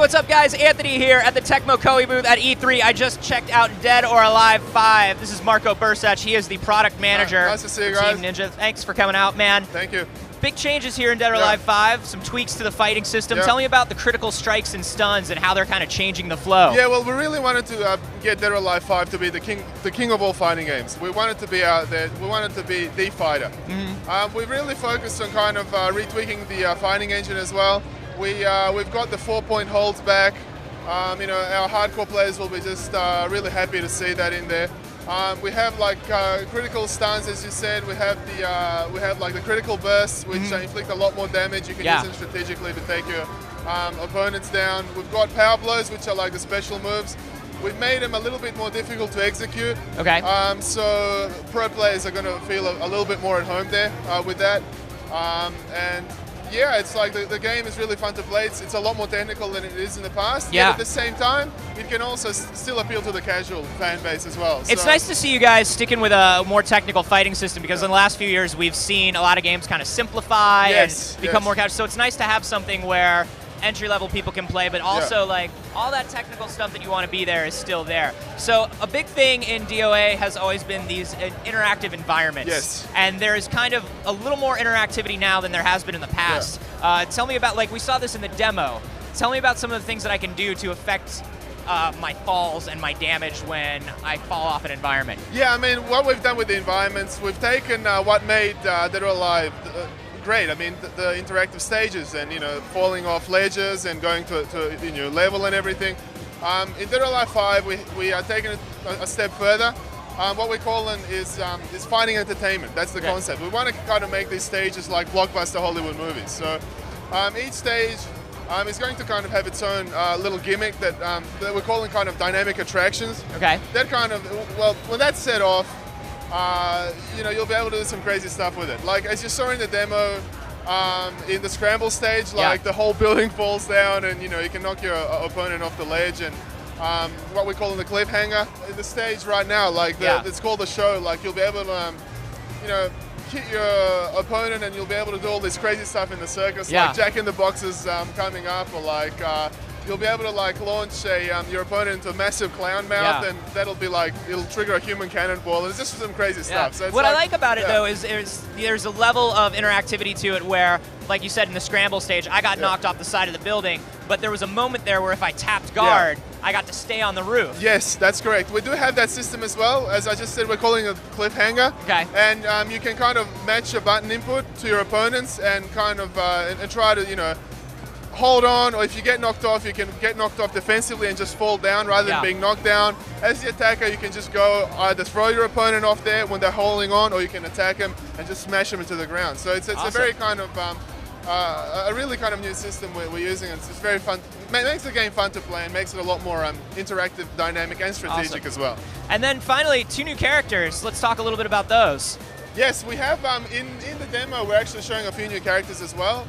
what's up, guys? Anthony here at the Tecmo Koei booth at E3. I just checked out Dead or Alive 5. This is Marco Bursach. He is the product manager. Nice to see you guys. Team Ninja. Thanks for coming out, man. Thank you. Big changes here in Dead or Alive 5, some tweaks to the fighting system. Tell me about the critical strikes and stuns and how they're kind of changing the flow. Yeah, well, we really wanted to get Dead or Alive 5 to be the king of all fighting games. We wanted to be out there. We wanted to be the fighter. We really focused on kind of retweaking the fighting engine as well. We've got the 4-point holds back. You know, our hardcore players will be just really happy to see that in there. We have like critical stuns, as you said. We have like the critical bursts, which inflict a lot more damage. You can use them strategically to take your opponents down. We've got power blows, which are like the special moves. We've made them a little bit more difficult to execute. Okay. So pro players are going to feel a little bit more at home there with that. And yeah, it's like the game is really fun to play. It's a lot more technical than it is in the past. Yeah. Yet at the same time, it can also still appeal to the casual fan base as well. It's nice to see you guys sticking with a more technical fighting system, because in the last few years we've seen a lot of games kind of simplify and become more casual. So it's nice to have something where entry-level people can play, but also like all that technical stuff that you want to be there is still there. So a big thing in DOA has always been these interactive environments. Yes. And there is kind of a little more interactivity now than there has been in the past. Tell me about, like, we saw this in the demo. Tell me about some of the things that I can do to affect my falls and my damage when I fall off an environment. Yeah, I mean, what we've done with the environments, we've taken what made Dead or Alive great. I mean, the interactive stages and, you know, falling off ledges and going to you know, level and everything. In Dead or Alive 5, we are taking it a step further. What we call them is fighting entertainment. That's the concept. We want to kind of make these stages like blockbuster Hollywood movies. So each stage is going to kind of have its own little gimmick that we're calling kind of dynamic attractions. Okay. That kind of, well, when that's set off, you know, you'll be able to do some crazy stuff with it. Like, as you saw in the demo, in the scramble stage, like the whole building falls down and, you know, you can knock your opponent off the ledge, and what we call in the cliffhanger. In the stage right now, like, it's called the show, like, you'll be able to, you know, hit your opponent and you'll be able to do all this crazy stuff in the circus, like Jack in the Boxes coming up, or like, you'll be able to like launch your opponent into a massive clown mouth, and that'll be like, it'll trigger a human cannonball, and it's just some crazy stuff. So it's what I like about it though is there's a level of interactivity to it where, like you said in the scramble stage, I got knocked off the side of the building, but there was a moment there where if I tapped guard, I got to stay on the roof. Yes, that's correct. We do have that system as well. As I just said, we're calling it cliffhanger. Okay. And you can kind of match your button input to your opponents and kind of and try to, you know, hold on, or if you get knocked off, you can get knocked off defensively and just fall down rather than being knocked down. As the attacker, you can just go either throw your opponent off there when they're holding on, or you can attack them and just smash them into the ground. So it's a very kind of, a really kind of new system we're using. It's very fun. It makes the game fun to play and makes it a lot more interactive, dynamic, and strategic as well. And then finally, 2 new characters. Let's talk a little bit about those. Yes, we have, in the demo, we're actually showing a few new characters as well.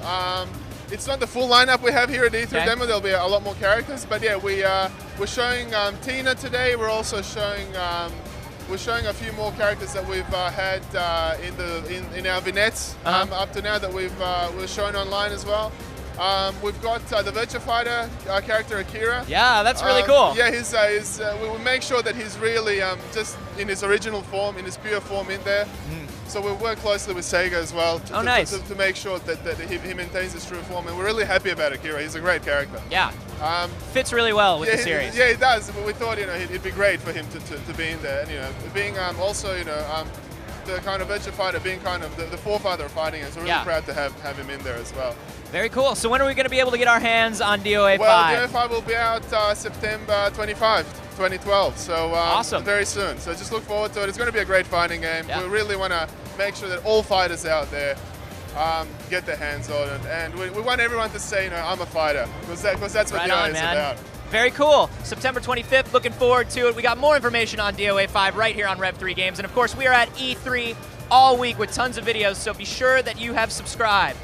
It's not the full lineup we have here at the E3 demo. There'll be a lot more characters, but yeah, we're showing Tina today. We're also showing a few more characters that we've had in our vignettes up to now that we're showing online as well. We've got the Virtua Fighter character Akira. Yeah, that's really cool. Yeah, we will make sure that he's really just in his original form, in his pure form in there. So we work closely with Sega as well to make sure that he maintains his true form, and we're really happy about Akira. He's a great character. Yeah. Fits really well with the series. Yeah, he does. We thought, you know, it'd be great for him to be in there, and, you know, being also, you know, the kind of Virtua Fighter, being kind of the forefather of fighting, and so we're really proud to have him in there as well. Very cool. So when are we going to be able to get our hands on DOA 5? Well, DOA 5 will be out September 25, 2012, so awesome. Very soon. So just look forward to it. It's going to be a great fighting game. We really want to make sure that all fighters out there get their hands on it, and we want everyone to say, you know, I'm a fighter, because that's what DOA is about. Very cool. September 25th, looking forward to it. We got more information on DOA 5 right here on Rev3 Games, and of course we are at E3 all week with tons of videos, so be sure that you have subscribed.